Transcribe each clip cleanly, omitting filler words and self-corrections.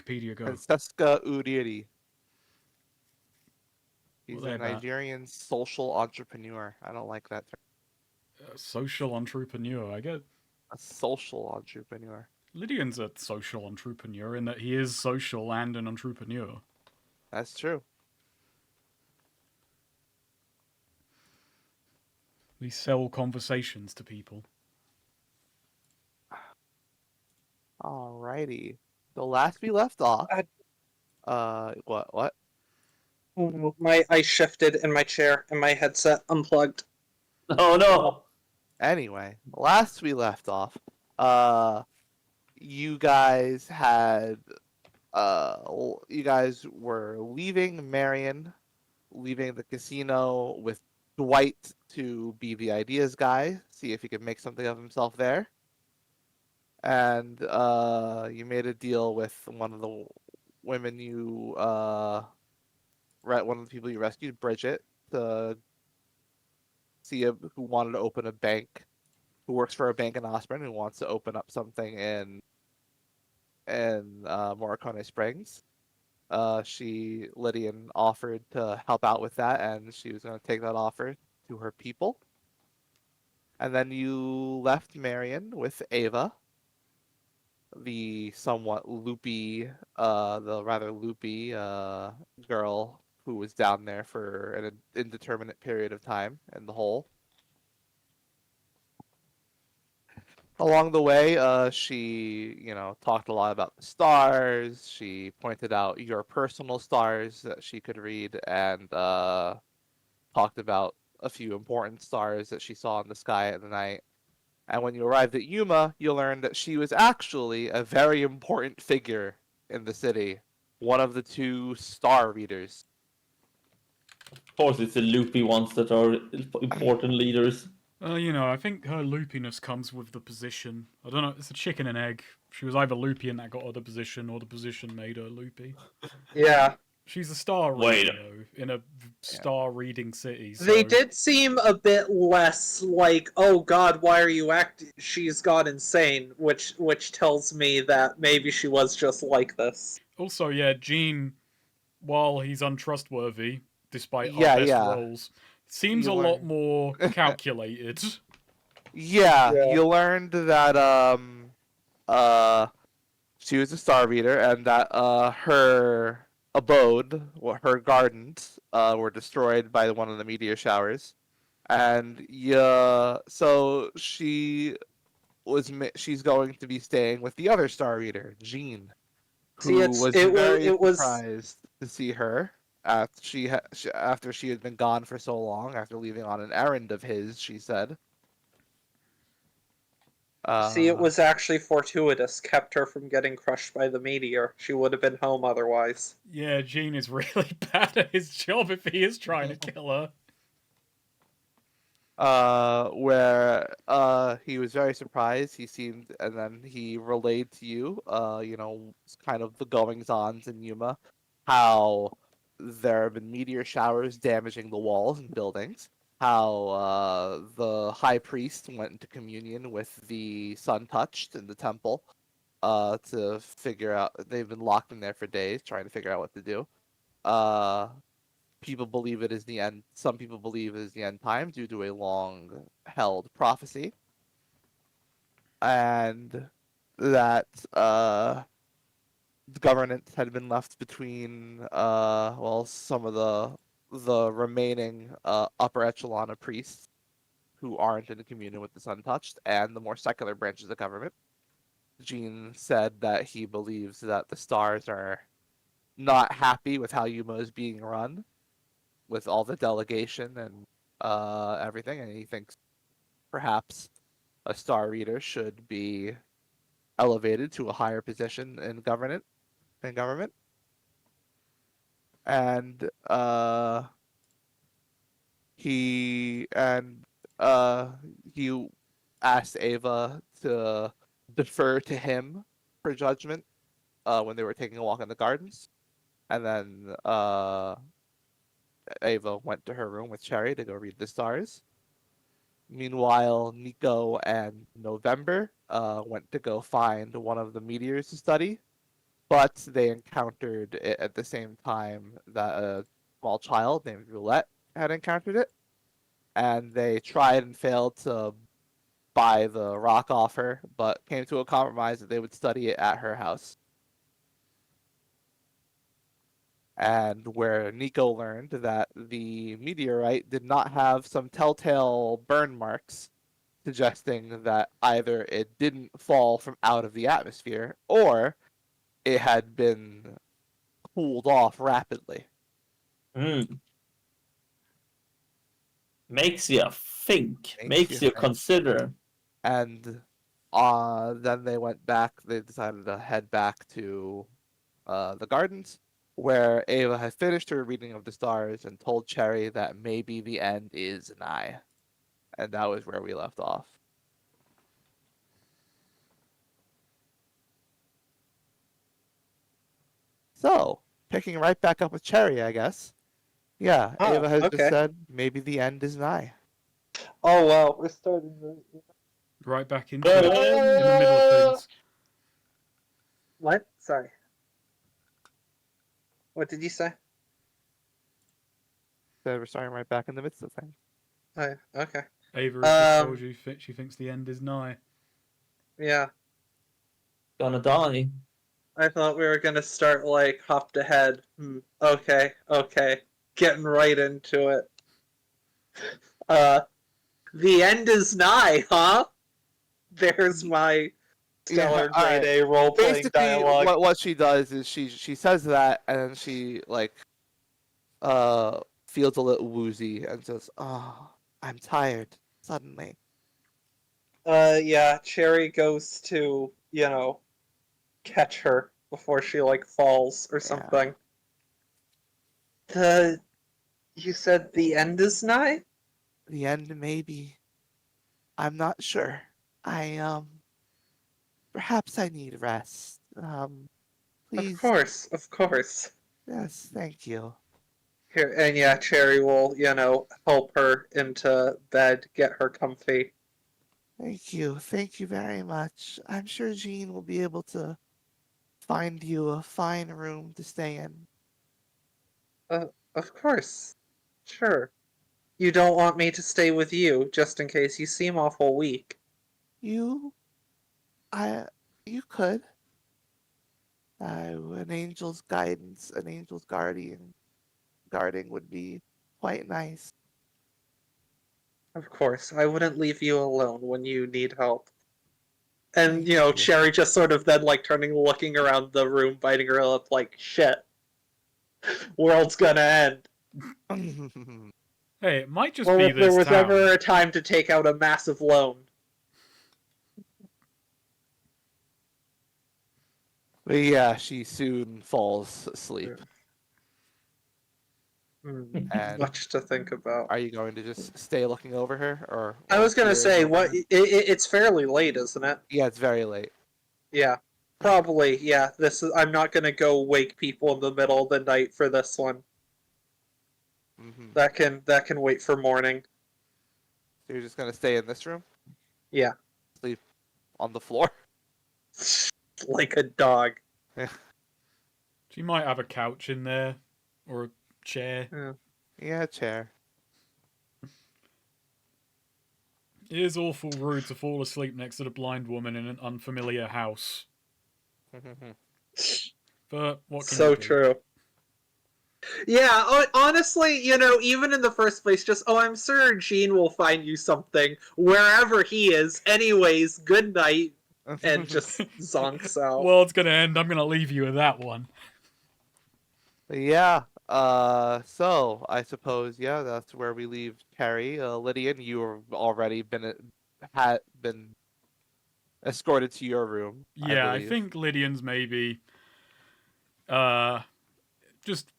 Wikipedia go? Francesca Urieri. What He's they a about? Nigerian social entrepreneur. I don't like that term. Social entrepreneur. I get A social entrepreneur. Lydian's a social entrepreneur in that he is social and an entrepreneur. That's true. We sell conversations to people. Alrighty. So last we left off, I, what? I shifted in my chair and my headset unplugged. Oh no! Anyway, last we left off, uh, you guys had, you guys were leaving Marion, leaving the casino with Dwight to be the ideas guy, see if he could make something of himself there. And you made a deal with one of the women you one of the people you rescued, Bridget, to see who wanted to open a bank, who works for a bank in Osborne, who wants to open up something in Morricone Springs. Lydian offered to help out with that, and she was going to take that offer to her people. And then you left Marion with Ava, the rather loopy girl who was down there for an indeterminate period of time in the hole. Along the way, she, talked a lot about the stars. She pointed out your personal stars that she could read, and talked about a few important stars that she saw in the sky at the night. And when you arrived at Yuma, you learned that she was actually a very important figure in the city, one of the two star readers. Of course, it's the loopy ones that are important leaders. I think her loopiness comes with the position. I don't know, it's a chicken and egg. She was either loopy and that got her the position, or the position made her loopy. Yeah. She's a star Wait. reader, though, in a star reading city. So... They did seem a bit less like, oh god, why are you acting? She's gone insane, which tells me that maybe she was just like this. Also, yeah, Gene, while he's untrustworthy, despite our Yeah, best yeah. roles, seems You a lot learn- more calculated. Yeah, Yeah. you learned that she was a star reader, and that her abode, her gardens, were destroyed by one of the meteor showers, and yeah, so she's going to be staying with the other star reader, Jean, See, who was very surprised to see her after she had been gone for so long, after leaving on an errand of his, she said. it was actually fortuitous, kept her from getting crushed by the meteor. She would have been home otherwise. Yeah, Gene is really bad at his job if he is trying to kill her. Where he was very surprised. He seemed, and then he relayed to you, kind of the goings-ons in Yuma, how there have been meteor showers damaging the walls and buildings, how the high priest went into communion with the sun touched in the temple, to figure out. They've been locked in there for days, trying to figure out what to do. Uh, People believe it is the end. Some people believe it is the end time due to a long-held prophecy, and that the governance had been left between some of the remaining upper echelon of priests who aren't in communion with the Sun Touched and the more secular branches of government. Gene said that he believes that the stars are not happy with how Yuma is being run, with all the delegation and everything, and he thinks perhaps a star reader should be elevated to a higher position in government. And he and he asked Ava to defer to him for judgment when they were taking a walk in the gardens, and then Ava went to her room with Cherry to go read the stars. Meanwhile, Nico and November went to go find one of the meteors to study, but they encountered it at the same time that a small child named Roulette had encountered it, and they tried and failed to buy the rock off her, but came to a compromise that they would study it at her house. And where Nico learned that the meteorite did not have some telltale burn marks, suggesting that either it didn't fall from out of the atmosphere or it had been cooled off rapidly. Mm. Makes you think. Makes Makes you you think. consider. And then they went back. They decided to head back to the gardens, where Ava had finished her reading of the stars and told Cherry that maybe the end is nigh. And that was where we left off. So, picking right back up with Cherry, I guess. Yeah, Oh, Ava has just okay. said maybe the end is nigh. Oh well, we're starting. Right back into it, in the middle of things. What? Sorry. What did you say? So we're starting right back in the midst of things. Oh, okay. Ava has just told you she thinks the end is nigh. Yeah. Gonna die. I thought we were gonna start like hopped ahead. Okay, okay. Getting right into it. The end is nigh, huh? There's my stellar all grade right. A role playing Basically, dialogue. what she does is she says that, and then she like feels a little woozy and says, "Oh, I'm tired." Suddenly, Yeah, Cherry goes to, catch her before she like falls or something. You said the end is nigh? the end maybe. I'm not sure. I perhaps I need rest. Please. Of course. Yes, thank you. Here, and yeah, Cherry will, help her into bed, get her comfy. Thank you very much. I'm sure Jean will be able to find you a fine room to stay in. Of course. Sure. You don't want me to stay with you, just in case you seem awful weak. You, you could. An angel's guidance, an angel's guarding would be quite nice. Of course, I wouldn't leave you alone when you need help. And, Thank you. Cherry just sort of then, like, looking around the room, biting her lip, like, shit. World's gonna end. Hey, it might just Well, be if there this was town. ever a time to take out a massive loan. But yeah, she soon falls asleep. And Much to think about. are you going to just stay looking over her, or? I was gonna peer say, over what? her? It's fairly late, isn't it? Yeah, it's very late. Yeah, probably. Yeah, this is. I'm not gonna go wake people in the middle of the night for this one. Mm-hmm. That can wait for morning. So you're just gonna stay in this room? Yeah. Sleep on the floor? Like a dog. She might have a couch in there, or a chair. Yeah, chair. It is awful rude to fall asleep next to the blind woman in an unfamiliar house. But what can So you do? true. Yeah, honestly, even in the first place, just, I'm sure Gene will find you something wherever he is. Anyways, good night. And just zonks out. World's gonna end. I'm gonna leave you with that one. Yeah. So I suppose that's where we leave Carrie. Lydian, you have already had been escorted to your room. Yeah, I believe. think Lydian's maybe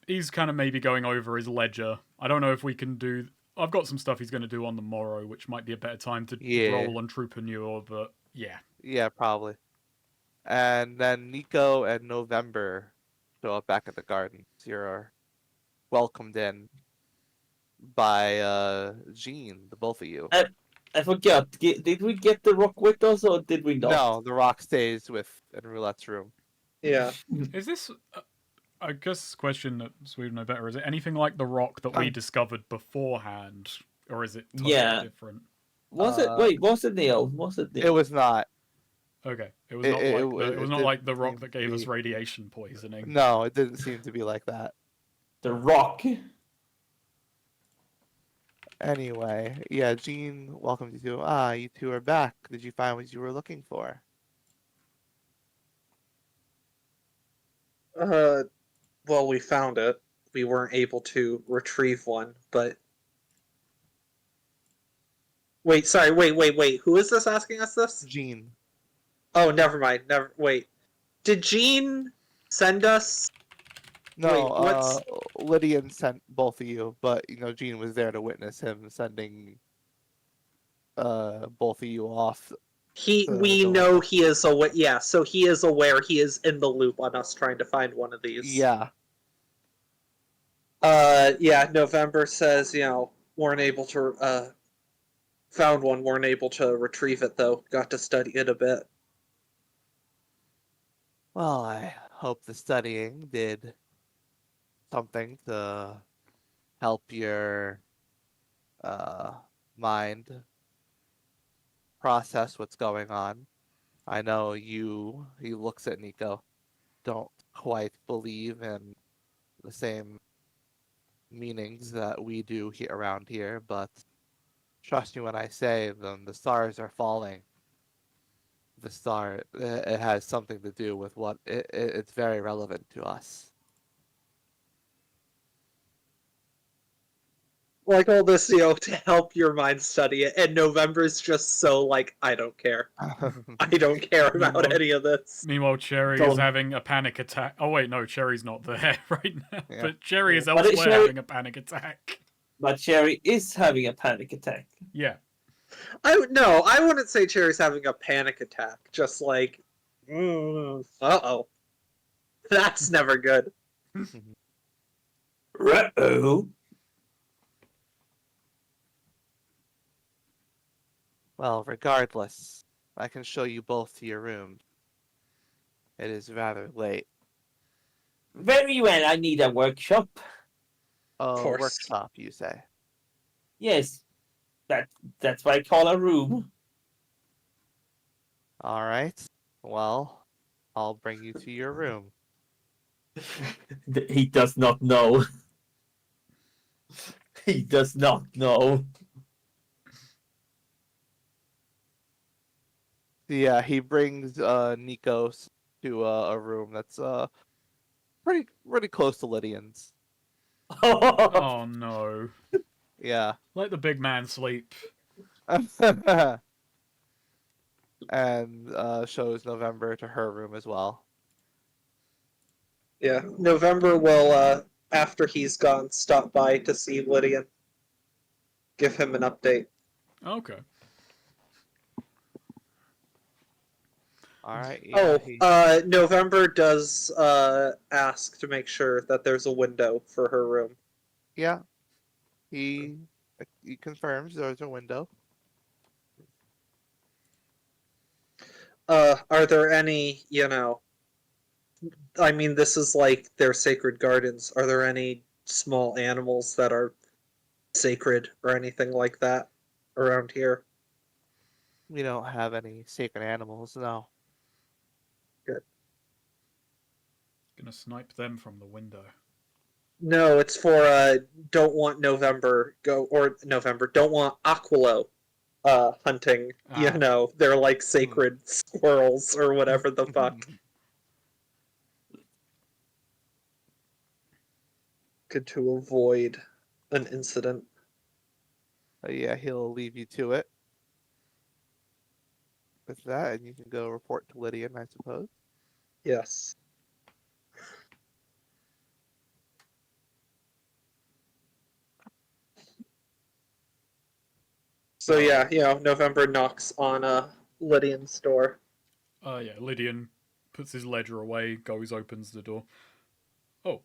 he's kind of maybe going over his ledger. I don't know if we can do. I've got some stuff he's going to do on the morrow, which might be a better time to roll on Troupreneur, but yeah. Yeah, probably. And then Nico and November show up back at the gardens. You're welcomed in by Jean, the both of you. I forgot. Did we get the rock with us or did we not? No, the rock stays in Roulette's room. Yeah. Is this? I guess question that we would know better. Is it anything like the rock that we discovered beforehand, or is it totally Yeah. different? Was it? Wait, was it Neil? Was it Neil? It was not. Okay, it was not like it was not like the didn't rock seem that to gave us be- radiation poisoning. No, it didn't seem to be like that. The rock. Anyway, yeah, Jean welcomed you to. Ah, you two are back. Did you find what you were looking for? Well, we found it. We weren't able to retrieve one, but wait, sorry, wait. Who is this asking us this? Jean. Oh, never mind. Never wait. Did Jean send us? No, Wait, what's Lydian sent both of you, but Jean was there to witness him sending both of you off. he? to We the know window. he is aware. Yeah, so he is aware. He is in the loop on us trying to find one of these. Yeah. Yeah. November says weren't able to found one. Weren't able to retrieve it though. Got to study it a bit. Well, I hope the studying did something to help your mind process what's going on. I know he looks at Nico, don't quite believe in the same meanings that we do here around here, but trust me when I say the stars are falling. It has something to do with what it's very relevant to us. Like all this, to help your mind study it. And November's just so like, I don't care. I don't care about Meanwhile- any of this. Meanwhile, Cherry Don't- is having a panic attack. Oh wait, no, Cherry's not there right now. Yeah. But Cherry is But elsewhere Cherry- having a panic attack. But Cherry is having a panic attack. Yeah. I wouldn't say Cherry's having a panic attack. Just like, uh-oh. That's never good. Uh-oh. Well, regardless, I can show you both to your room. It is rather late. Very well, I need a workshop. Oh, course. workshop, you say? Yes. That's what I call a room. All right. Well, I'll bring you to your room. He does not know. He does not know. Yeah, he brings Nikos to a room that's pretty close to Lydian's. Oh no. Yeah. Let the big man sleep. And shows November to her room as well. Yeah. November will, after he's gone, stop by to see Lydian. Give him an update. Okay. All right. Yeah, November does ask to make sure that there's a window for her room. yeah. He confirms there's a window. Are there any, I mean, this is like their sacred gardens. Are there any small animals that are sacred or anything like that around here? We don't have any sacred animals, no. Gonna snipe them from the window. No, it's for don't want November don't want Aquilo hunting. Ah. They're like sacred squirrels or whatever the fuck. Good to avoid an incident. Yeah, he'll leave you to it. With that, and you can go report to Lydian, I suppose. Yes. So yeah, November knocks on Lydian's door. Yeah, Lydian puts his ledger away, goes, opens the door. Oh.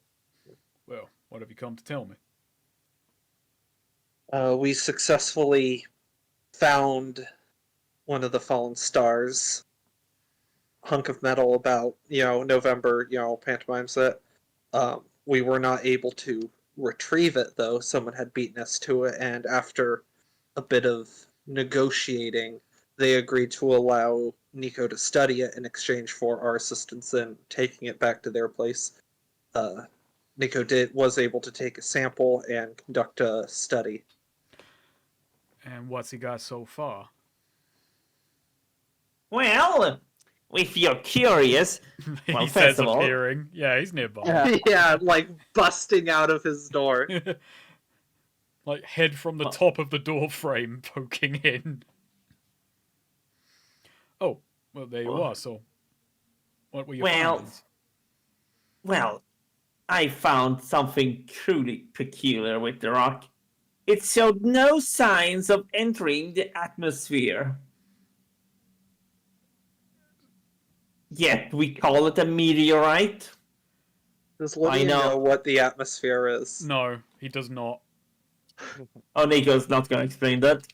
Well, what have you come to tell me? We successfully found one of the fallen stars. hunk of metal about, November, pantomimes it. We were not able to retrieve it, though. Someone had beaten us to it, and after a bit of negotiating, they agreed to allow Nico to study it in exchange for our assistance in taking it back to their place. Nico was able to take a sample and conduct a study. And what's he got so far? Well, if you're curious, He well, says first of all, appearing. Yeah, he's nearby. Yeah. Yeah, like busting out of his door. Like head from the top of the door frame poking in. Oh, well, there you Well- are. So, what were your Well- findings? well, I found something truly peculiar with the rock. It showed no signs of entering the atmosphere. Yet we call it a meteorite. Does Lydia know. know what the atmosphere is? No, he does not. Oh, Nico's not going to explain that.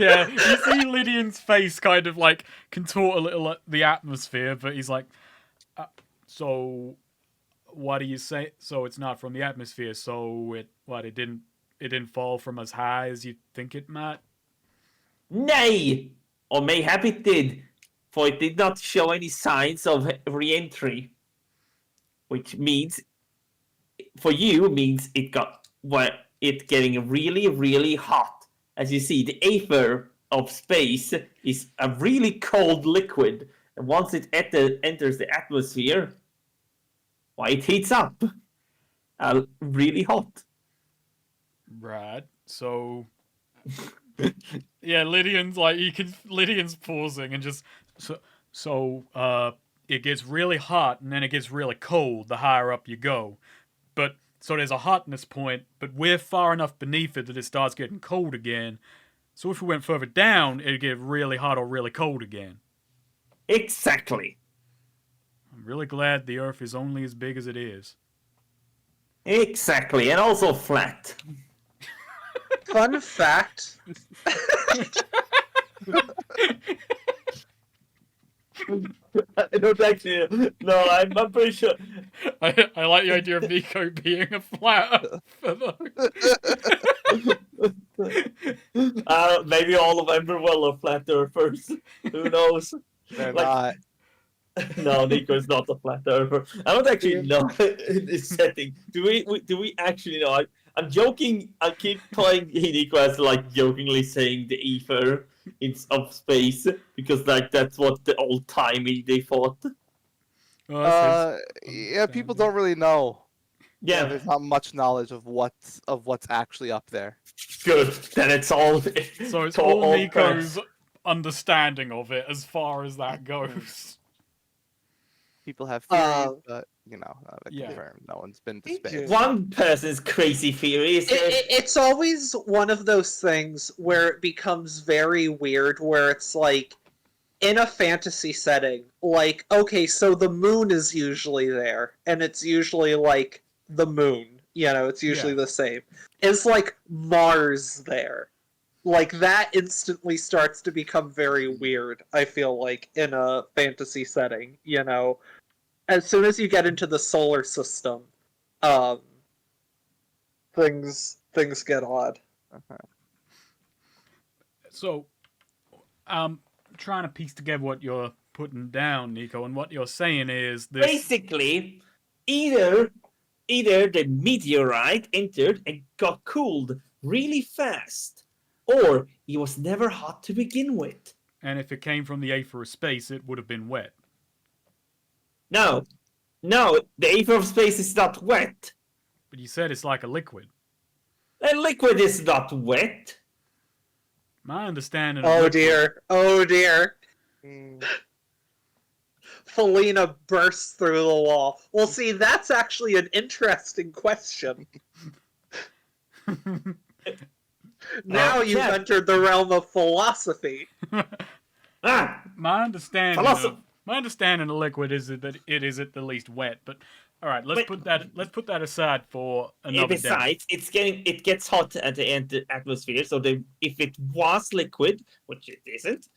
Yeah, you see Lydian's face kind of like contort a little at the atmosphere, but he's like, so what do you say? So it's not from the atmosphere. So it didn't fall from as high as you think it might. Nay! Or mayhap it did, for it did not show any signs of re-entry. Which means, for you, means it getting really, really hot. As you see, the aether of space is a really cold liquid, and once it enters the atmosphere, why, it heats up. Really hot. Right. So yeah, Lydian's pausing and just it gets really hot and then it gets really cold the higher up you go. But so there's a hotness point, but we're far enough beneath it that it starts getting cold again. So if we went further down, it'd get really hot or really cold again. Exactly. I'm really glad the Earth is only as big as it is. Exactly, and also flat. Fun fact. I don't actually. No, I'm pretty sure. I like the idea of Nico being a flat earther. Maybe all of Emberwell are flat earthers. Who knows? They're Like- not. No, Nico is not a flat earther. I don't actually know in this setting. Do we actually know? I'm joking. I keep playing Nico as like jokingly saying the ether of space because like that's what the old timey they thought. Oh, that's Yeah, people don't really know. Yeah, There's not much knowledge of what's actually up there. good. Then it's all. his- So it's all Nico's understanding of it as far as that goes. People have theories, Uh, but Yeah. confirmed. No one's been to Me space. too. One person's crazy theory is that It's always one of those things where it becomes very weird, where it's like, in a fantasy setting, like, okay, so the moon is usually there, and it's usually like the moon, it's usually Yeah. the same. It's like Mars there. Like, that instantly starts to become very weird, I feel like, in a fantasy setting, As soon as you get into the solar system, things get odd. So, trying to piece together what you're putting down, Nico, and what you're saying is this. basically either the meteorite entered and got cooled really fast, or it was never hot to begin with. And if it came from the aether of space, it would have been wet. No, the aether of space is not wet. But you said it's like a liquid. A liquid is not wet. My understanding. Of Oh liquid- dear. Oh dear. Mm, Felina bursts through the wall. Well, see, that's actually an interesting question. Now you've yeah. entered the realm of philosophy. Ah, My understanding. Philosophy. My understanding of liquid is that it is at the least wet. But all right, let's But- put that aside for another day. besides, it gets hot at the atmosphere. So if it was liquid, which it isn't,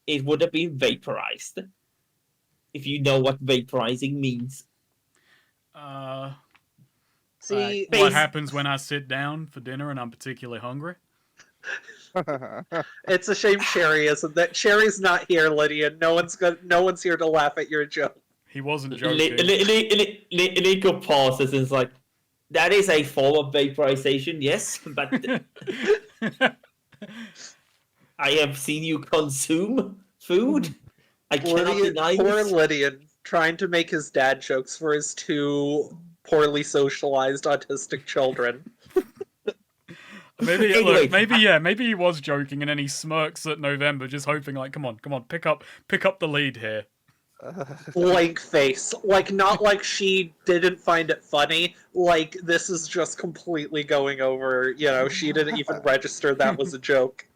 it would have been vaporized. if you know what vaporizing means. See, what Base- happens when I sit down for dinner and I'm particularly hungry? it's a shame Sherry isn't. That Sherry's not here, Lydia. No one's here to laugh at your joke. He wasn't joking. Nico pauses and is like, that is a form of vaporization, yes, but I have seen you consume food. I cannot deny Poor this. Lydian trying to make his dad jokes for his two poorly socialized autistic children. Maybe Anyway. maybe he was joking, and then he smirks at November, just hoping like, come on, pick up the lead here. Blank face. Like, not like she didn't find it funny. Like, this is just completely going over, she didn't even register that was a joke.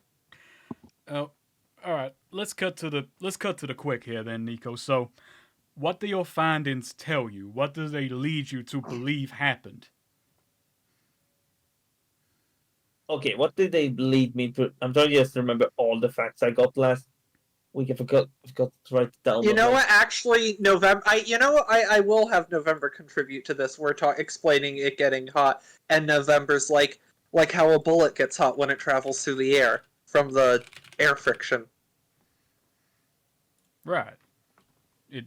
Oh, all right. Let's cut to the quick here, then, Nico. So, what do your findings tell you? What do they lead you to believe happened? Okay, what did they lead me to? I'm trying to just remember all the facts I got last week. I forgot to write it down. You know what? Actually, November. I will have November contribute to this. We're explaining it getting hot, and November's like how a bullet gets hot when it travels through the air from the air friction. Right.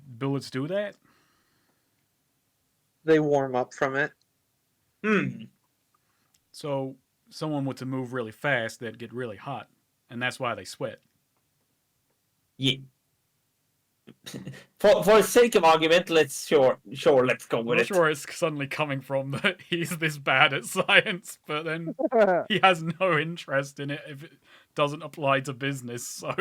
Bullets do that? They warm up from it. So, someone were to move really fast, they'd get really hot, and that's why they sweat. Yeah. For the sake of argument, let's go with I'm it. not sure it's suddenly coming from that he's this bad at science, but then he has no interest in it if it doesn't apply to business, so...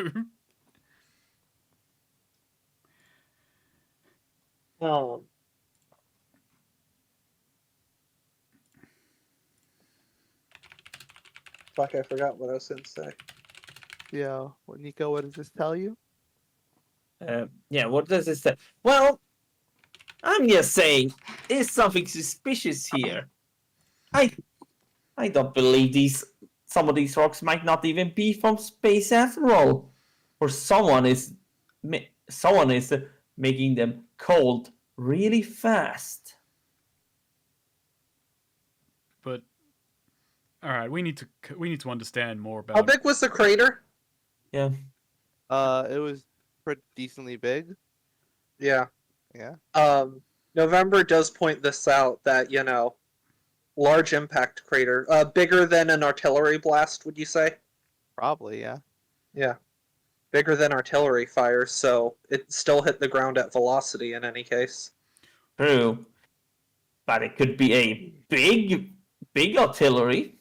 Fuck, I forgot what I was going to say. Yeah. Nico, what does this tell you? Yeah, what does it say? Well, I'm just saying, there's something suspicious here. I don't believe some of these rocks might not even be from space after all, or someone is making them cold really fast. But all right, we need to understand more about. How big was the crater? Yeah. It was pretty decently big. Yeah. Yeah. November does point this out that, large impact crater. Bigger than an artillery blast, would you say? Probably, yeah. Yeah. Bigger than artillery fire, so it still hit the ground at velocity in any case. True. But it could be a big artillery.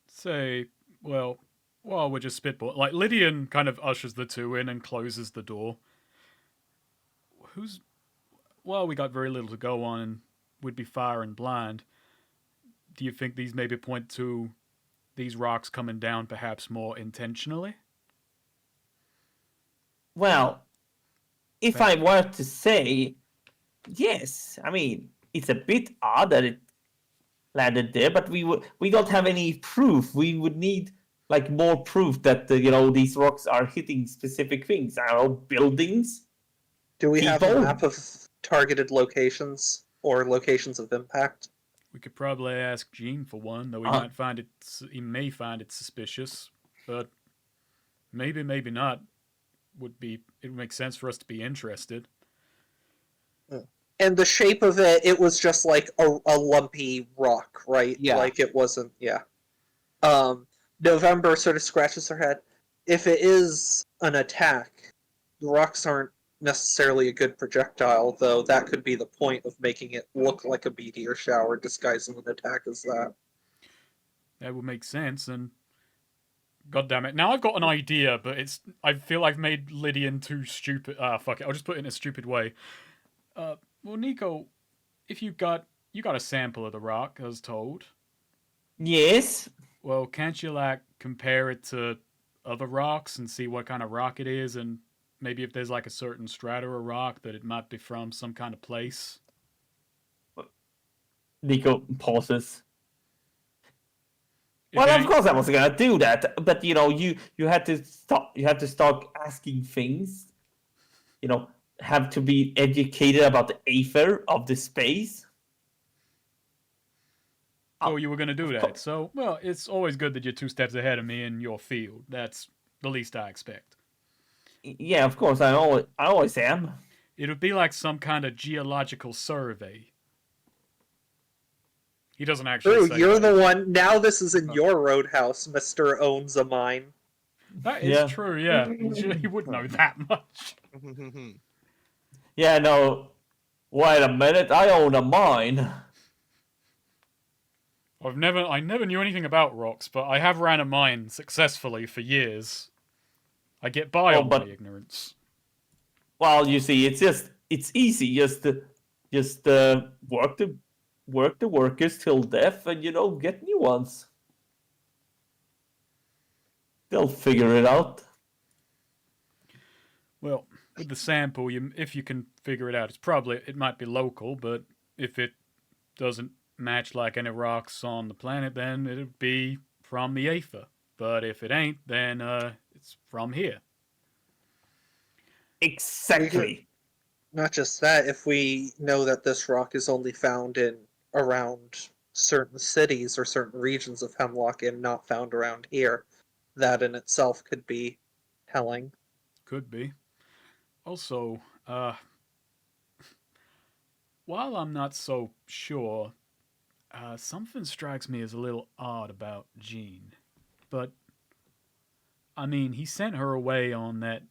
Say, well, we're just spitball. Like Lydian kind of ushers the two in and closes the door. We got very little to go on, and we'd be firing blind. Do you think these maybe point to these rocks coming down perhaps more intentionally? Well, if I were to say, yes, I mean, it's a bit odd that it landed there, but we don't have any proof. We would need more proof that these rocks are hitting specific things. I don't know, buildings. Do we have a People? map of targeted locations or locations of impact? We could probably ask Gene for one, though he may find it suspicious, but maybe not. It would make sense for us to be interested. And the shape of it was just like a lumpy rock, right? Yeah. Like it wasn't, yeah. November sort of scratches her head. If it is an attack, the rocks aren't necessarily a good projectile, though that could be the point of making it look like a meteor shower disguising an attack as that. That would make sense, and God damn it. Now I've got an idea, but I feel I've made Lydian too stupid. Fuck it. I'll just put it in a stupid way. Well, Nico, if you got a sample of the rock, as told. Yes. Well, can't you compare it to other rocks and see what kind of rock it is, and maybe if there's a certain strata of rock that it might be from some kind of place? Nico pauses. If Well, any- of course I was gonna do that, but you had to start asking things. have to be educated about the aether of the space. So you were going to do Of that. course. So, well, it's always good that you're 2 steps ahead of me in your field. That's the least I expect. Yeah, of course. I always am. It would be like some kind of geological survey. He doesn't actually True, say you're that. the one. Now this is in Oh. your roadhouse, Mr. Owns a Mine. That is Yeah. true, yeah. He would know that much. Yeah, no. Wait a minute. I own a mine. I never knew anything about rocks, but I have ran a mine successfully for years. I get by Oh, on my but- ignorance. Well, you see, it's easy. Just work the workers till death, and get new ones. They'll figure it out. Well, with the sample, if you can figure it out, it might be local, but if it doesn't match like any rocks on the planet, then it'd be from the aether. But if it ain't, then it's from here. Exactly. Not just that, if we know that this rock is only found in around certain cities or certain regions of Hemlock and not found around here, that in itself could be telling. Could be. Also, while I'm not so sure, something strikes me as a little odd about Jean. But I mean, he sent her away on that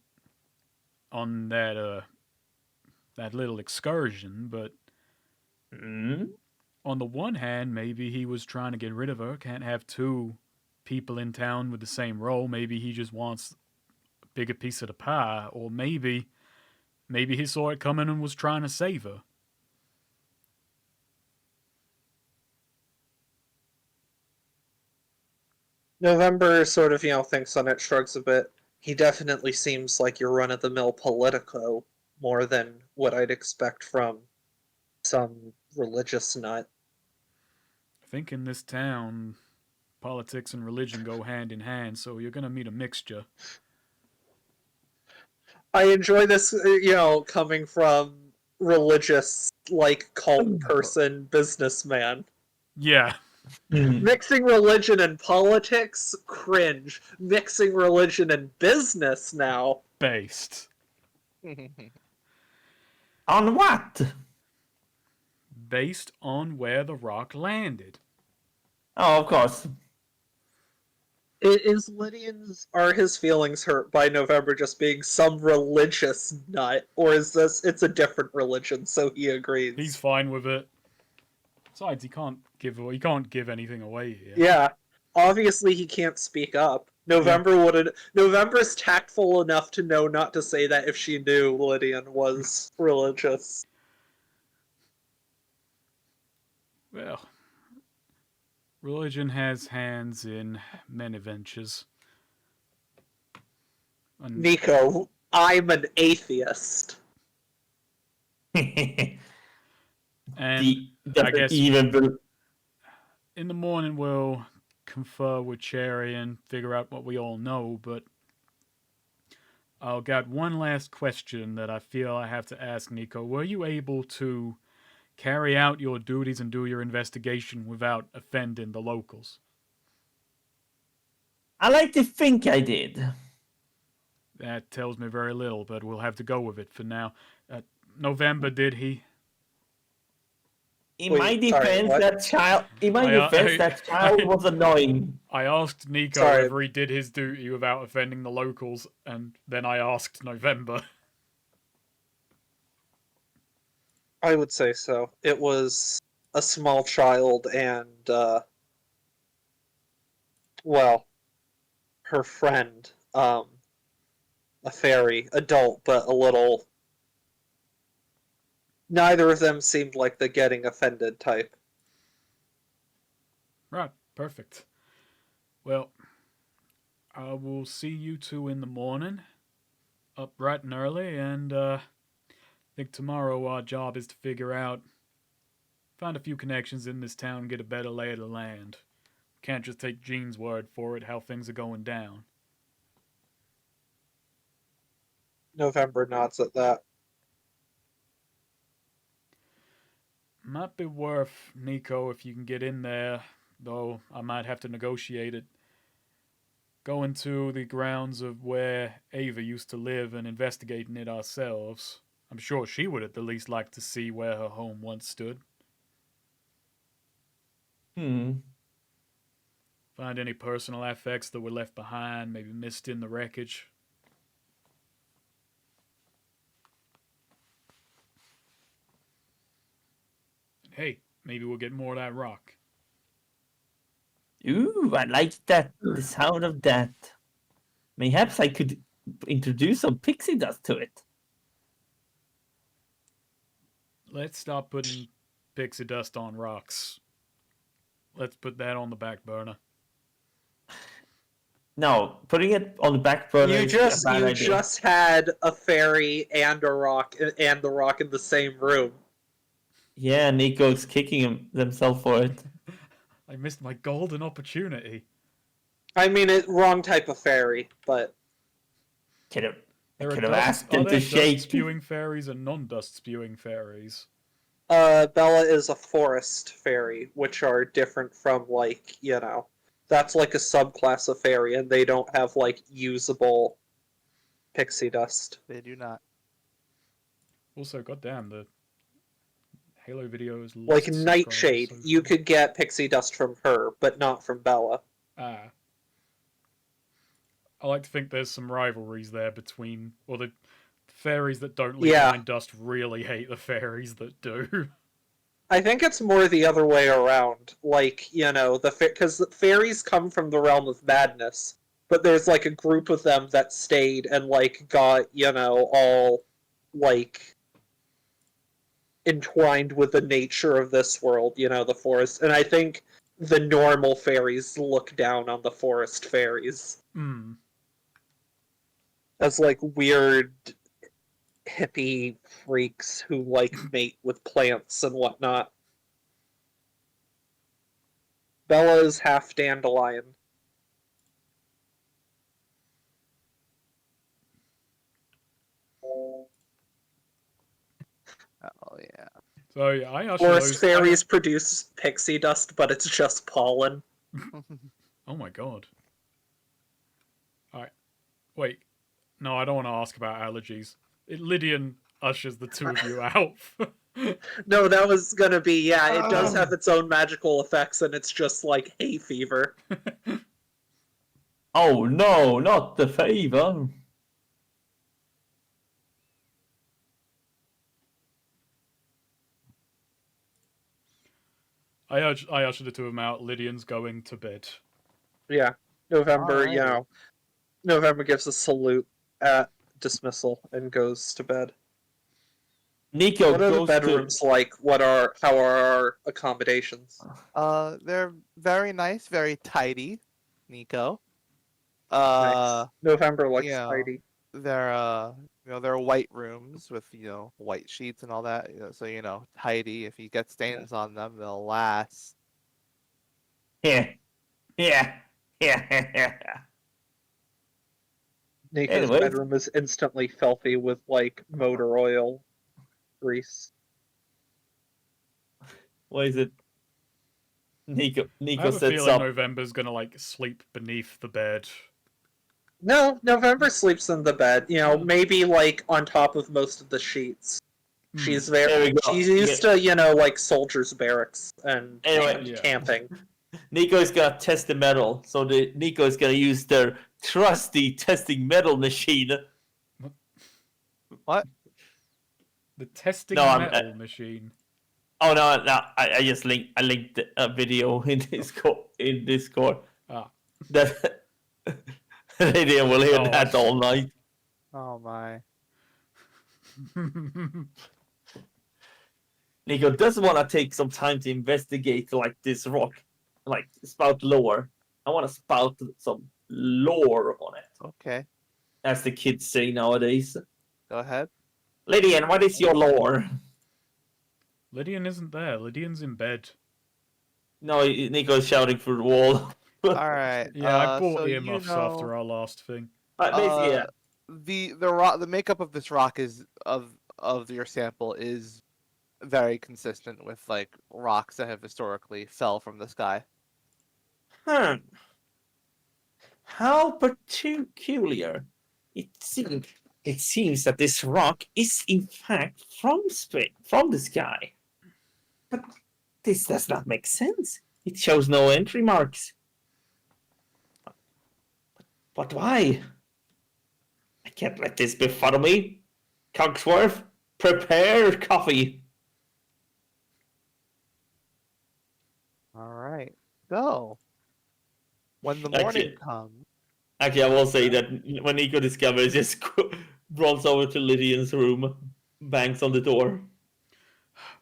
little excursion, but Hmm? on the one hand, maybe he was trying to get rid of her. Can't have two people in town with the same role. Maybe he just wants a bigger piece of the pie, or maybe he saw it coming and was trying to save her. November sort of, thinks on it, shrugs a bit. He definitely seems like your run of the mill Politico more than what I'd expect from some religious nut. I think in this town, politics and religion go hand in hand, so you're gonna meet a mixture. I enjoy this, coming from religious, like cult person, businessman. Yeah, Mixing religion and politics, cringe. Mixing religion and business now. based. On what? Based on where the rock landed. Oh, of course. Are his feelings hurt by November just being some religious nut, or is it's a different religion, so he agrees? He's fine with it. Besides, he can't give anything away here. Yeah. Obviously he can't speak up. November's tactful enough to know not to say that if she knew Lydian was religious. Well, religion has hands in many ventures. And Nico, I'm an atheist. and He I doesn't guess even. in the morning we'll confer with Cherry and figure out what we all know, but I've got one last question that I feel I have to ask Nico. Were you able to carry out your duties and do your investigation without offending the locals? I like to think I did. That tells me very little, but we'll have to go with it for now. November, did he? In Wait, my sorry, defense, what? that child was annoying. I asked Nico Sorry. whether he did his duty without offending the locals, and then I asked November. I would say so. It was a small child and, her friend, a fairy, adult, but a little. Neither of them seemed like the getting offended type. Right, perfect. Well, I will see you two in the morning, up bright and early, and I think tomorrow our job is to find a few connections in this town and get a better lay of the land. Can't just take Gene's word for it, how things are going down. November nods at that. Might be worth, Nico, if you can get in there, though I might have to negotiate it. Going to the grounds of where Ava used to live and investigating it ourselves. I'm sure she would at the least like to see where her home once stood. Hmm. Find any personal effects that were left behind, maybe missed in the wreckage. Hey, maybe we'll get more of that rock. Ooh, I like that. The sound of that. Mayhaps I could introduce some pixie dust to it. Let's stop putting pixie dust on rocks. Let's put that on the back burner. No, putting it on the back burner You is just a bad you idea. just had a fairy and a rock and the rock in the same room. Yeah, Nico's kicking themselves for it. I missed my golden opportunity. I mean, wrong type of fairy, but I There could have asked them to shake. dust spewing fairies and non-dust spewing fairies. Bella is a forest fairy, which are different from that's like a subclass of fairy, and they don't have like usable pixie dust. They do not. Also, goddamn, the Halo video is Like lost Nightshade, subscribers so you far. could get pixie dust from her, but not from Bella. Ah. I like to think there's some rivalries there between, or the fairies that don't leave Yeah. behind dust really hate the fairies that do. I think it's more the other way around. Like, because the fairies come from the realm of madness, but there's like a group of them that stayed and like got, all like entwined with the nature of this world, the forest. And I think the normal fairies look down on the forest fairies Hmm. as like weird hippie freaks who like mate with plants and whatnot. Bella is half dandelion. Oh yeah. So yeah, I usher Forest those. fairies produce pixie dust, but it's just pollen. Oh my god. Alright. Wait. No, I don't want to ask about allergies. Lydian ushers the two of you out. No, that was gonna be, it does have its own magical effects, and it's just like hay fever. Oh no, not the favor. I usher the two of them out. Lydian's going to bed. Yeah. November, Alrighty. November gives a salute at dismissal and goes to bed. Nico What are the goes bedrooms like? How are our accommodations? They're very nice, very tidy, Nico. Nice. November likes yeah. tidy. They're they're white rooms with white sheets and all that. So tidy. If you get stains on them, they'll last. to. Yeah. Nico's Anyways. bedroom is instantly filthy with like motor oil grease. What is it? Nico I have a sets feeling up. November's gonna sleep beneath the bed. No, November sleeps in the bed. Maybe like on top of most of the sheets. Hmm. She's There we go. she's used to like soldiers' barracks and Anyway. Yeah. camping. Nico is gonna test the metal, so Nico is gonna use their trusty testing metal machine. What? The testing No, I'm- metal machine. Oh no! I just linked a video in Discord. Ah. That Lydian will hear Oh, that all night. Oh my. Nico does want to take some time to investigate like this rock, like spout lore. I want to spout some lore on it, Okay. as the kids say nowadays. Go ahead. Lydian, what is your lore? Lydian isn't there. Lydian's in bed. No, Nico's shouting through the wall. All right. Yeah, I bought so earmuffs after our last thing. Basically, yeah. The rock, the makeup of this rock is of your sample is very consistent with like rocks that have historically fell from the sky. Huh. How peculiar. It seems that this rock is in fact from the sky. But this does not make sense. It shows no entry marks. But why? I can't let this befuddle me. Cogsworth, prepare coffee. All right. So when the Actually- morning comes, Actually, I will say that when Nico discovers, just runs over to Lydian's room, bangs on the door.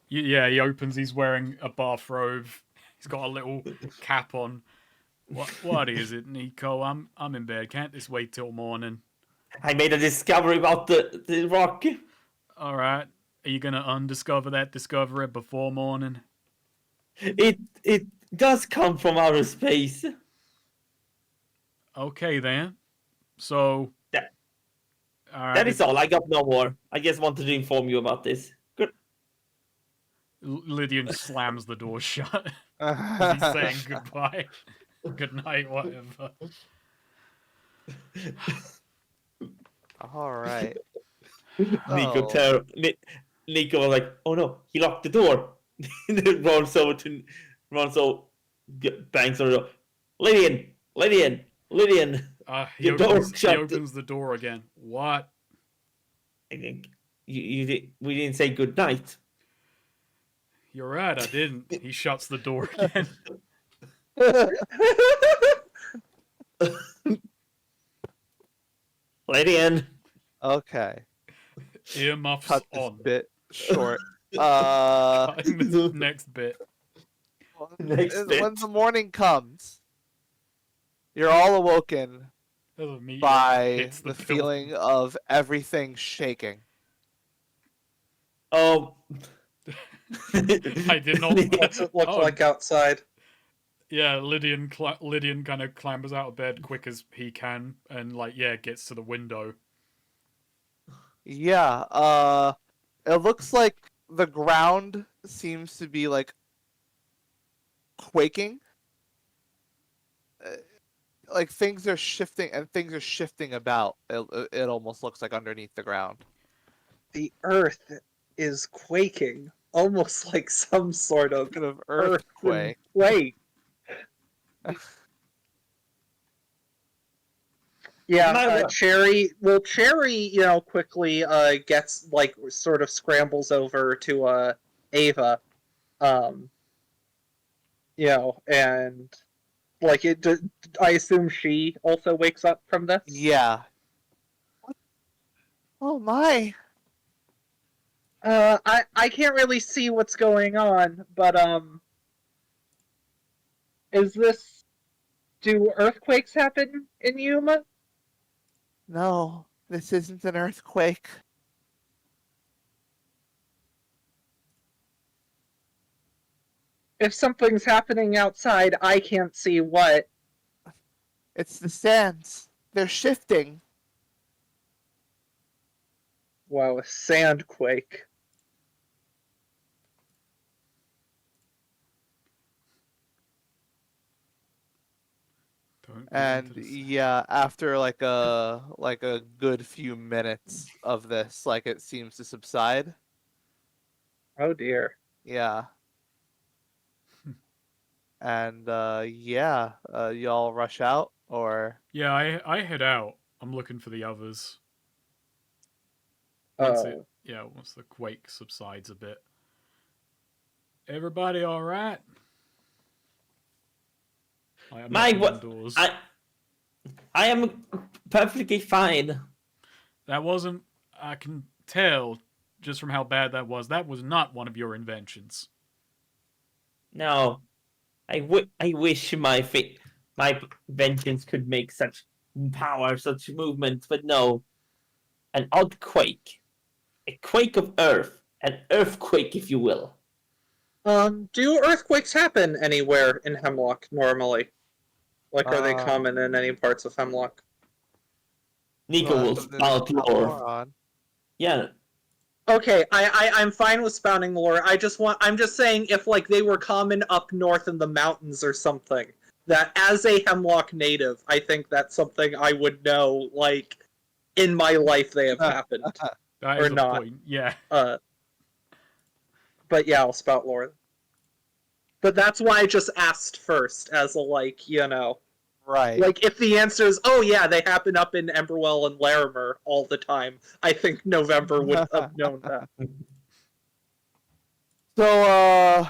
Yeah, he opens. He's wearing a bathrobe. He's got a little cap on. What is it, Nico? I'm in bed. Can't this wait till morning? I made a discovery about the rock. All right. Are you gonna undiscover that discovery before morning? It does come from outer space. Okay then. So. That- All right. That is all. I got no more. I just wanted to inform you about this. Good. Lydian slams the door shut. He's saying goodbye, good night, whatever. all right. Nico Oh. Nico was like, "Oh no, he locked the door." And then runs over, bangs on the door. Lydian. He The door opens. He shut. opens the door again. What? I think we didn't say good night. You're right. I didn't. He shuts the door again. Lydian. Okay. Earmuffs Cut this on. bit short. Cutting this next bit. Next when bit. the morning comes, you're all awoken As a meteor by hits the building. feeling of everything shaking. Oh. I did not. What's it look Oh. like outside? Yeah, Lydian kind of clambers out of bed quick as he can, and gets to the window. Yeah, it looks like the ground seems to be like quaking. Like things are shifting and things are shifting about. It almost looks like underneath the ground. The earth is quaking, almost like some sort of Kind of earthquake. earthquake. Yeah, My wa- Cherry, quickly gets sort of scrambles over to Ava, and I assume she also wakes up from this. Yeah. Oh my. I can't really see what's going on, but do earthquakes happen in Yuma? No, this isn't an earthquake. If something's happening outside, I can't see what. It's the sands. They're shifting. Wow, a sandquake. Don't go And into the yeah, after like a good few minutes of this, like it seems to subside. Oh dear. Yeah. And y'all rush out or Yeah, I head out. I'm looking for the others. Once the quake subsides a bit. Everybody all right? I'm knocking on doors. I am perfectly fine. That wasn't. I can tell just from how bad that was. That was not one of your inventions. No, I wish my vengeance could make such power, such movements, but no. An odd quake. A quake of earth. An earthquake, if you will. Do earthquakes happen anywhere in Hemlock normally? Are they Uh, common in any parts of Hemlock? Nico will something follow to the tell lore. more on. Yeah. Okay, I'm fine with spouting the lore. I'm just saying if like they were common up north in the mountains or something. That as a Hemlock native, I think that's something I would know. Like in my life, they have happened That or is a not. point. Yeah. But yeah, I'll spout lore. But that's why I just asked first, as a like Right. like if the answer is oh yeah, they happen up in Emberwell and Larimer all the time. I think November would have known that. So,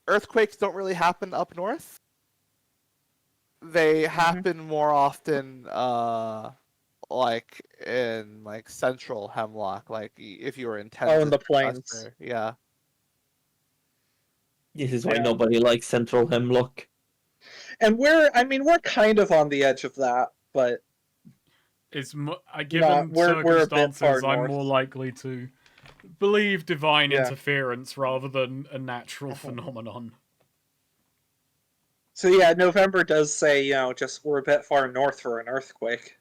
earthquakes don't really happen up north. They happen more often, like in like central Hemlock, like if you were in Oh, in the Tenzin, plains. Custer, yeah. This is why Yeah. nobody likes Central Hemlock. And we're kind of on the edge of that, but Given we're a bit far circumstances, I'm north. more likely to believe divine Yeah. interference rather than a natural phenomenon. So yeah, November does say, just we're a bit far north for an earthquake.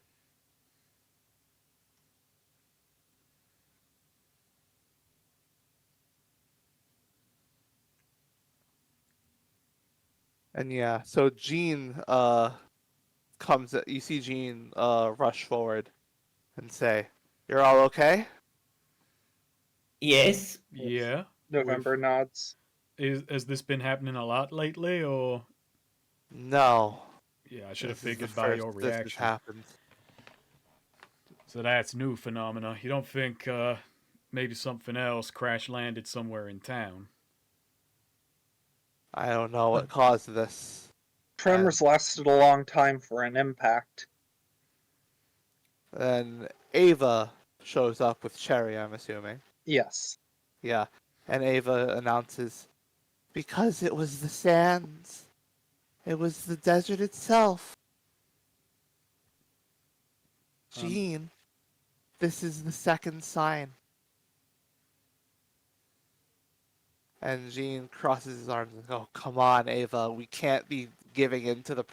And yeah, so Jean you see Jean rush forward and say, "You're all okay?" Yes. Yeah. November nods. Has this been happening a lot lately, or? No. Yeah, I should have This is the figured by your first this has reaction. happened. So that's new phenomena. You don't think maybe something else crash landed somewhere in town? I don't know what caused this. Tremors lasted a long time for an impact. Then Ava shows up with Cherry, I'm assuming. Yes. Yeah. And Ava announces, because it was the sands. It was the desert itself. Jean, this is the second sign. And Jean crosses his arms and goes, "Oh, come on, Ava. We can't be giving into a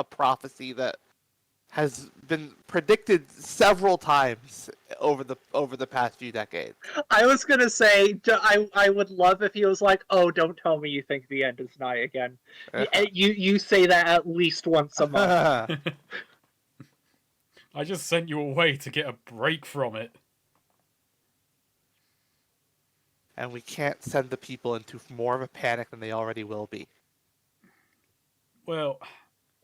prophecy that has been predicted several times over the past few decades." I was gonna say, I would love if he was like, "Oh, don't tell me you think the end is nigh again." You say that at least once a month. I just sent you away to get a break from it. And we can't send the people into more of a panic than they already will be. Well,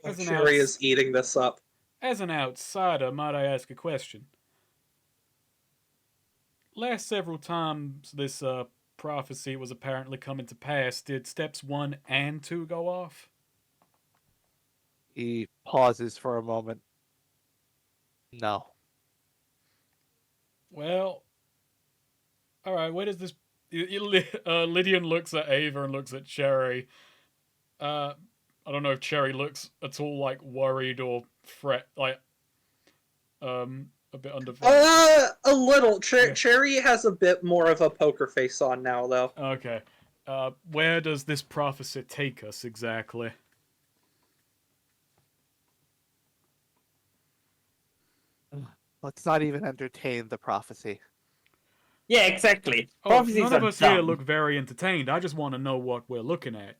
as an, Sherry outs- is eating this up. as an outsider, might I ask a question? Last several times this prophecy was apparently coming to pass, did steps 1 and 2 go off? He pauses for a moment. No. Well, alright, where does this. Lydian looks at Ava and looks at Cherry. I don't know if Cherry looks at all like worried or a bit under. A little. Cherry has a bit more of a poker face on now, though. Okay. Where does this prophecy take us exactly? Let's not even entertain the prophecy. Yeah, exactly. Oh, Prophecies none of are us here dumb. look very entertained. I just want to know what we're looking at.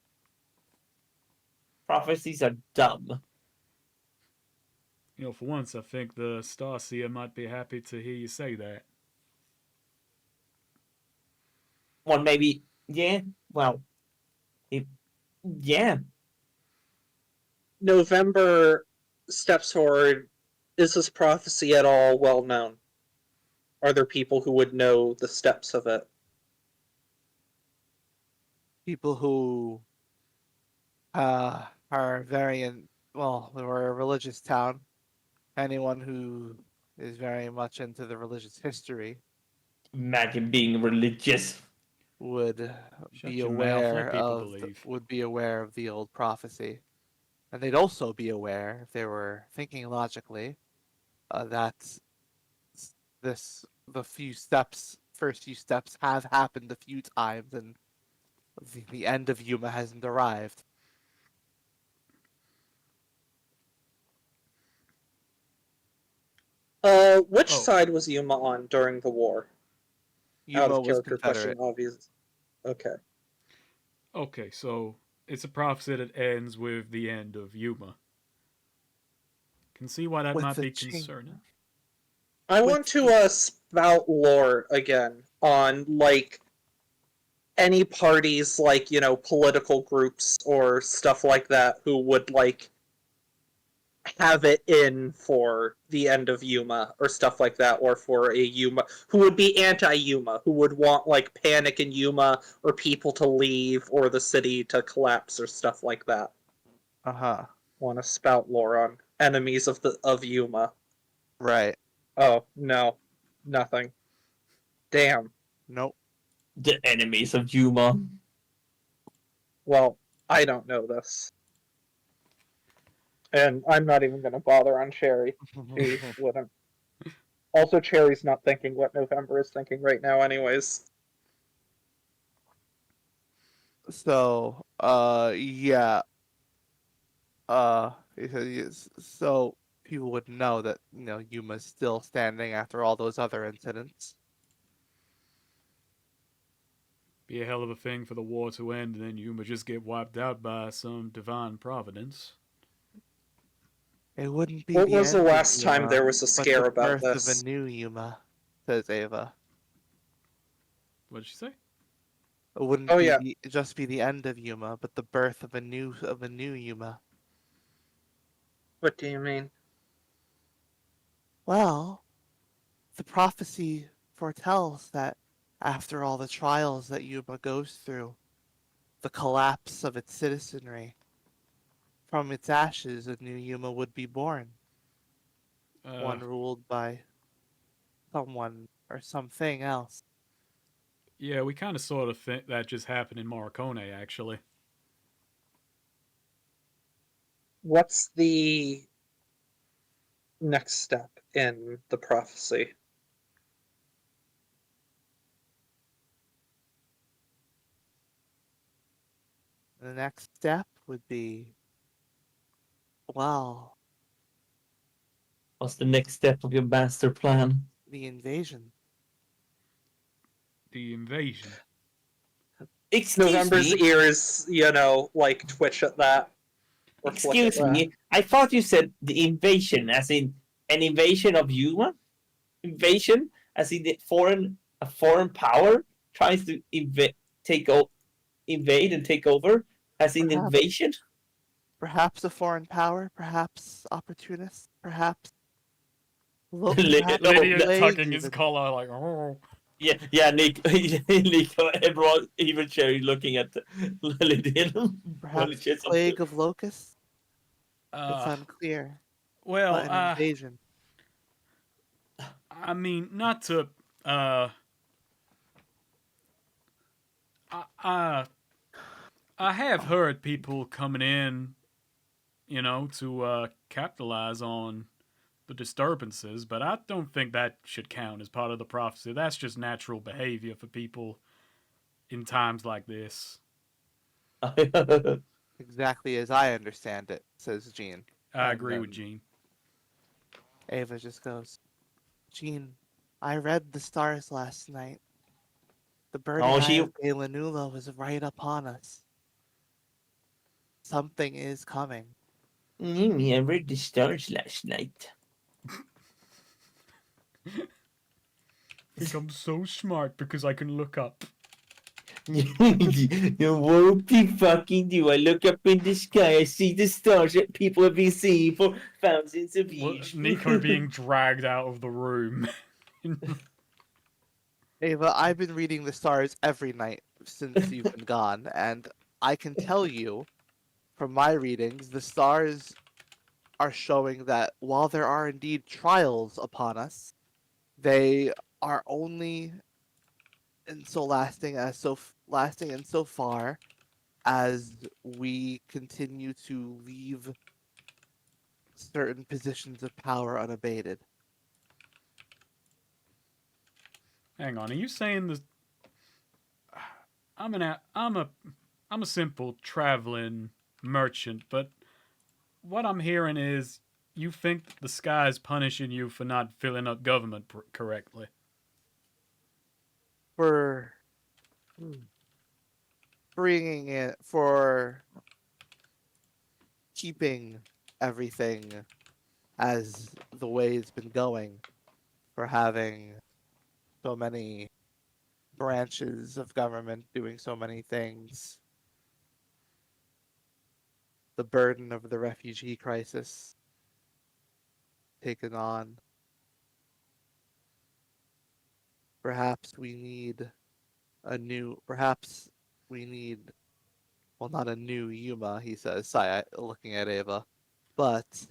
Prophecies are dumb. You know, for once, I think the Starseer might be happy to hear you say that. Well, maybe. Yeah. Well. Yeah. November steps forward. Is this prophecy at all well known? Are there people who would know the steps of it? People who are we're a religious town. Anyone who is very much into the religious history Imagine being religious. would Shut be your mouth, let aware people of believe. the old prophecy, and they'd also be aware, if they were thinking logically, that first few steps have happened a few times, and the end of Yuma hasn't arrived. Which Oh. side was Yuma on during the war? Out Yuma of was character question, Confederate. obvious. Okay. Okay, so it's a prophecy that ends with the end of Yuma. Can see why that With might the be change. concerning. I With want to spout lore again on like any parties, like political groups or stuff like that, who would like have it in for the end of Yuma or stuff like that, or for a Yuma who would be anti-Yuma, who would want like panic in Yuma or people to leave or the city to collapse or stuff like that. Uh-huh. Want to spout lore on enemies of Yuma? Right. Oh no, nothing. Damn. Nope. The enemies of Yuma. Well, I don't know this. And I'm not even going to bother on Cherry. She wouldn't. Also, Cherry's not thinking what November is thinking right now, anyways. So, yeah. So people would know that, Yuma's still standing after all those other incidents. Be a hell of a thing for the war to end and then Yuma just get wiped out by some divine providence. It wouldn't be What the was the end of last time there Yuma, was a but the scare about birth of a this? new Yuma, says Ava. What did she say? It wouldn't Oh be yeah. just be the end of Yuma, but the birth of a new Yuma. What do you mean? Well, the prophecy foretells that after all the trials that Yuma goes through, the collapse of its citizenry, from its ashes a new Yuma would be born, one ruled by someone or something else. Yeah, we kind of sort of think that just happened in Morricone, actually. What's the next step in the prophecy? The next step would be, well, What's the next step of your master plan? the invasion. The invasion. Excuse November's me. ears, like twitch at that. Or flick at Excuse that. me. I thought you said the invasion, as in an invasion of Yuma? Invasion, as in a foreign power tries to invade and take over, as in Perhaps, invasion. perhaps a foreign power, perhaps opportunists, perhaps, perhaps a No, Lydia's plague tugging his even. collar like, oh. yeah, Nick, Nico, everyone, even Cherry, looking at Lydian. Perhaps a plague of locusts? It's Uh, unclear, but well, an invasion. I mean, not to, uh, I, I, I have heard people coming in, to capitalize on the disturbances, but I don't think that should count as part of the prophecy. That's just natural behavior for people in times like this. Exactly as I understand it, says Jean. I And agree with then Gene. Ava just goes, Jean, I read the stars last night. The burning Oh, eye she. of Galenula was right upon us. Something is coming. I read the stars last night. Think I'm so smart because I can look up. You whoopie fucking do. I look up in the sky, I see the stars that people have been seeing for thousands of years. Nico being dragged out of the room. Ava, I've been reading the stars every night since you've been gone, and I can tell you from my readings, the stars are showing that while there are indeed trials upon us, they are only and so lasting and so far as we continue to leave certain positions of power unabated. Hang on, are you saying this? I'm a simple traveling merchant, but what I'm hearing is you think the sky's punishing you for not filling up government correctly? For bringing it, for keeping everything as the way it's been going, for having so many branches of government doing so many things, the burden of the refugee crisis taken on. Perhaps we need perhaps we need, well, not a new Yuma, he says, looking at Ava, but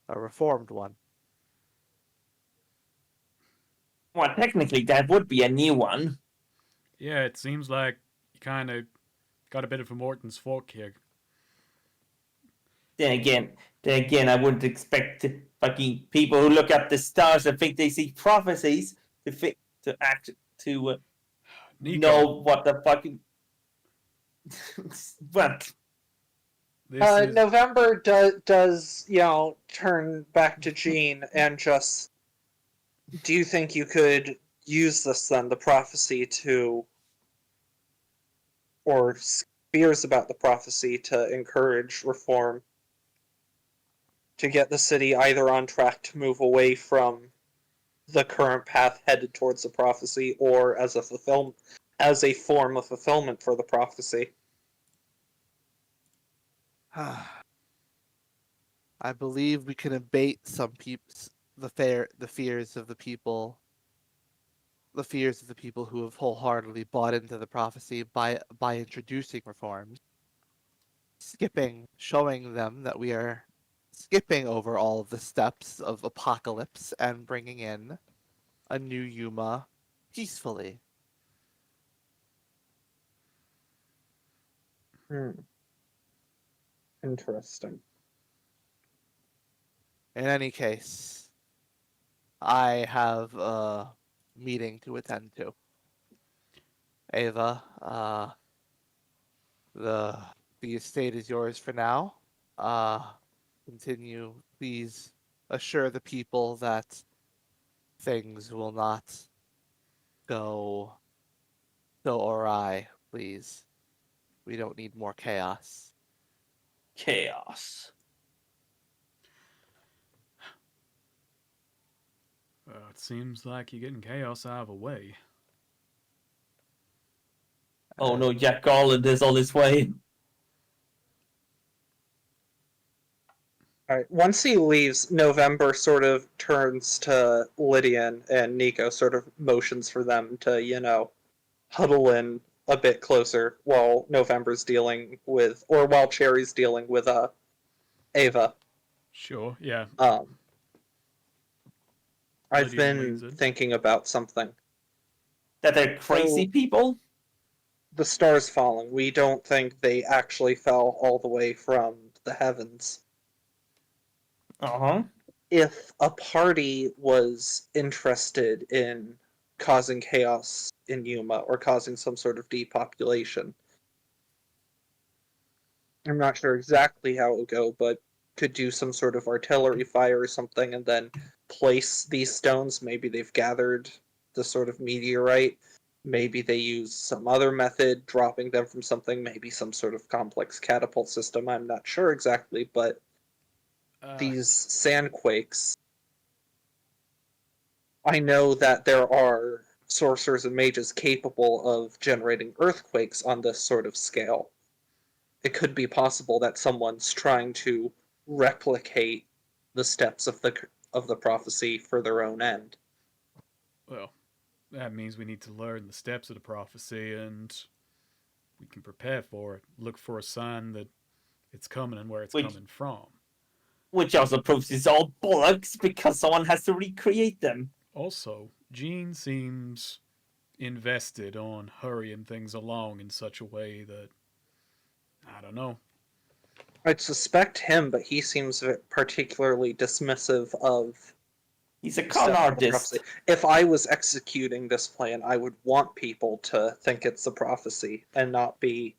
a reformed one. Well, technically, that would be a new one. Yeah, it seems like you kind of got a bit of a Morton's fork here. Then again, I wouldn't expect fucking people who look up the stars and think they see prophecies to act to Nico, know what the fucking what. this is November does turn back to Jean and just. Do you think you could use this then, the prophecy to, or fears about the prophecy to encourage reform, to get the city either on track to move away from the current path headed towards the prophecy, or as a form of fulfillment for the prophecy? I believe we can abate some peeps the fears of the people, who have wholeheartedly bought into the prophecy by introducing reforms, showing them that we are skipping over all of the steps of apocalypse and bringing in a new Yuma peacefully. Interesting. In any case, I have a meeting to attend to. Ava, the estate is yours for now. Continue. Please assure the people that things will not go so awry, please. We don't need more chaos. Chaos. it seems like you're getting chaos out of the way. Oh no, Jack Garland is on his way. All right. Once he leaves, November sort of turns to Lydian, and Nico sort of motions for them to, huddle in a bit closer while November's dealing with, or while Cherry's dealing with Ava. Sure, yeah. I've Lydian been leads in. thinking about something. That they're crazy So- people. The stars falling. We don't think they actually fell all the way from the heavens. Uh-huh. If a party was interested in causing chaos in Yuma or causing some sort of depopulation, I'm not sure exactly how it would go, but could do some sort of artillery fire or something and then place these stones. Maybe they've gathered the sort of meteorite. Maybe they use some other method, dropping them from something, maybe some sort of complex catapult system. I'm not sure exactly, but these sandquakes, I know that there are sorcerers and mages capable of generating earthquakes on this sort of scale. It could be possible that someone's trying to replicate the steps of the prophecy for their own end. Well, that means we need to learn the steps of the prophecy and we can prepare for it. Look for a sign that it's coming and where it's coming from. Which also proves it's all bollocks because someone has to recreate them. Also, Jean seems invested on hurrying things along in such a way that I don't know. I'd suspect him, but he seems particularly dismissive of. He's a con artist. If I was executing this plan, I would want people to think it's a prophecy and not be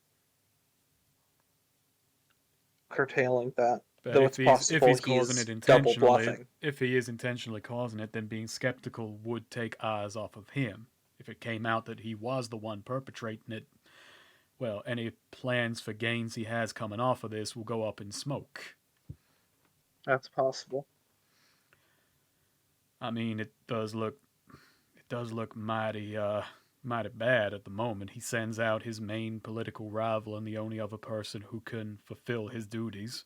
curtailing that. But Though if it's if possible he's causing he's it double intentionally, bluffing. if he is intentionally causing it, then being skeptical would take eyes off of him. If it came out that he was the one perpetrating it, well, any plans for gains he has coming off of this will go up in smoke. That's possible. I mean, it does look mighty mighty bad at the moment. He sends out his main political rival and the only other person who can fulfill his duties.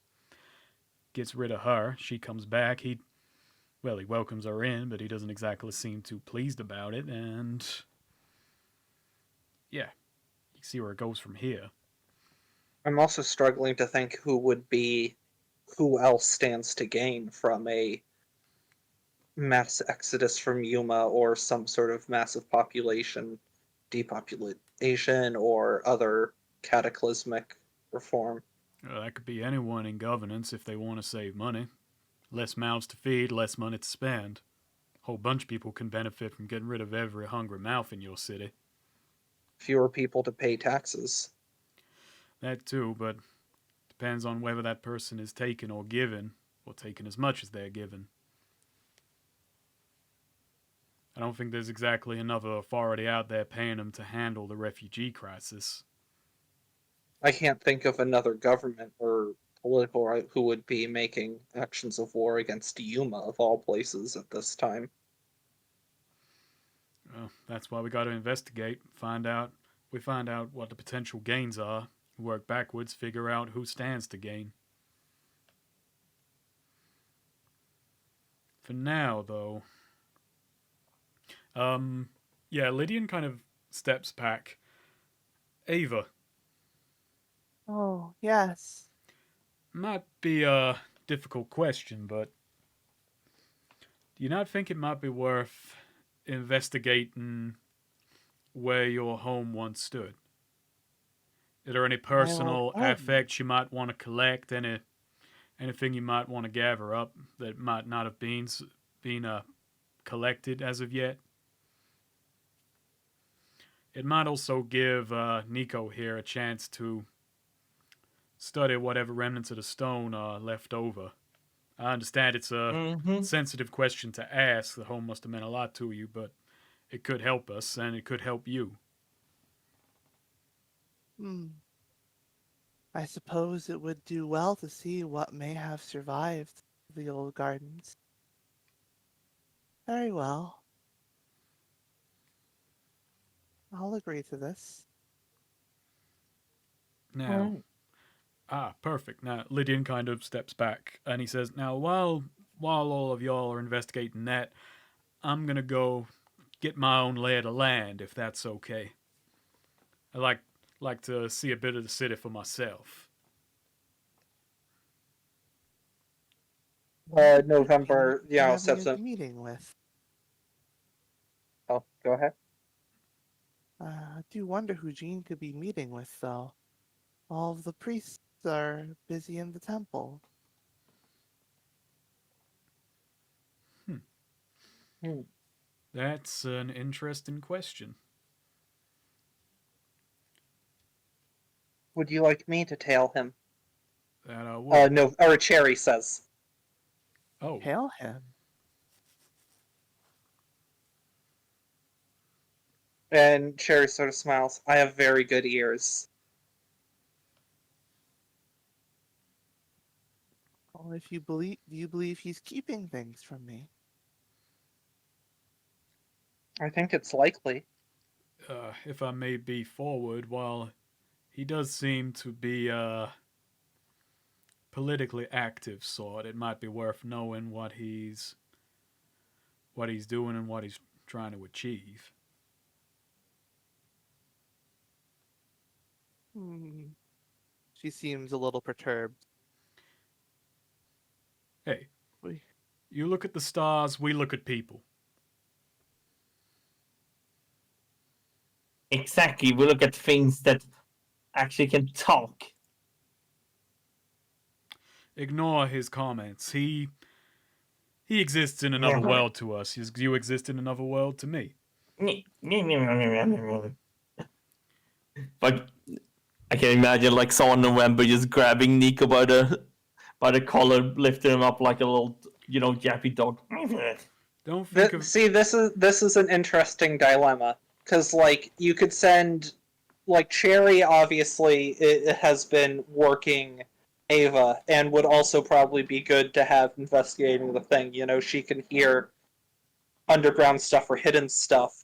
Gets rid of her. She comes back. He welcomes her in, but he doesn't exactly seem too pleased about it. And yeah, you see where it goes from here. I'm also struggling to think who else stands to gain from a mass exodus from Yuma or some sort of massive population depopulation or other cataclysmic reform. That could be anyone in governance if they want to save money. Less mouths to feed, less money to spend. A whole bunch of people can benefit from getting rid of every hungry mouth in your city. Fewer people to pay taxes. That too, but depends on whether that person is taken or given, or taken as much as they're given. I don't think there's exactly another authority out there paying them to handle the refugee crisis. I can't think of another government or political right who would be making actions of war against Yuma of all places at this time. Well, that's why we got to investigate, find out what the potential gains are, work backwards, figure out who stands to gain. For now, though, Lydian kind of steps back. Ava, Oh, yes. might be a difficult question, but do you not think it might be worth investigating where your home once stood? Are there any personal affects you might want to collect? Anything you might want to gather up that might not have been collected as of yet? It might also give Nico here a chance to study whatever remnants of the stone are left over. I understand it's a sensitive question to ask. The home must have meant a lot to you, but it could help us, and it could help you. I suppose it would do well to see what may have survived the old gardens. Very well. I'll agree to this. Now, perfect. Now, Lydian kind of steps back, and he says, now, while all of y'all are investigating that, I'm going to go get my own lay of the land, if that's okay. I like to see a bit of the city for myself. November, steps a in. meeting with. Oh, go ahead. I do wonder who Jean could be meeting with, though. All of the priests are busy in the temple. That's an interesting question. Would you like me to tail him? That I would. No, or Cherry says. Oh, Hail him. And Cherry sort of smiles. I have very good ears. Well, do you believe he's keeping things from me? I think it's likely. if I may be forward, while he does seem to be a politically active sort, it might be worth knowing what he's doing and what he's trying to achieve. She seems a little perturbed. Hey, We- you look at the stars, we look at people. Exactly. We look at things that actually can talk. Ignore his comments. He exists in another world to us. You exist in another world to me. But I can imagine like someone in November just grabbing Nico by by the collar, lifting him up like a little, yappy dog. Don't think of See, this is an interesting dilemma because like you could send like Cherry obviously it has been working Ava and would also probably be good to have investigating the thing. She can hear underground stuff or hidden stuff.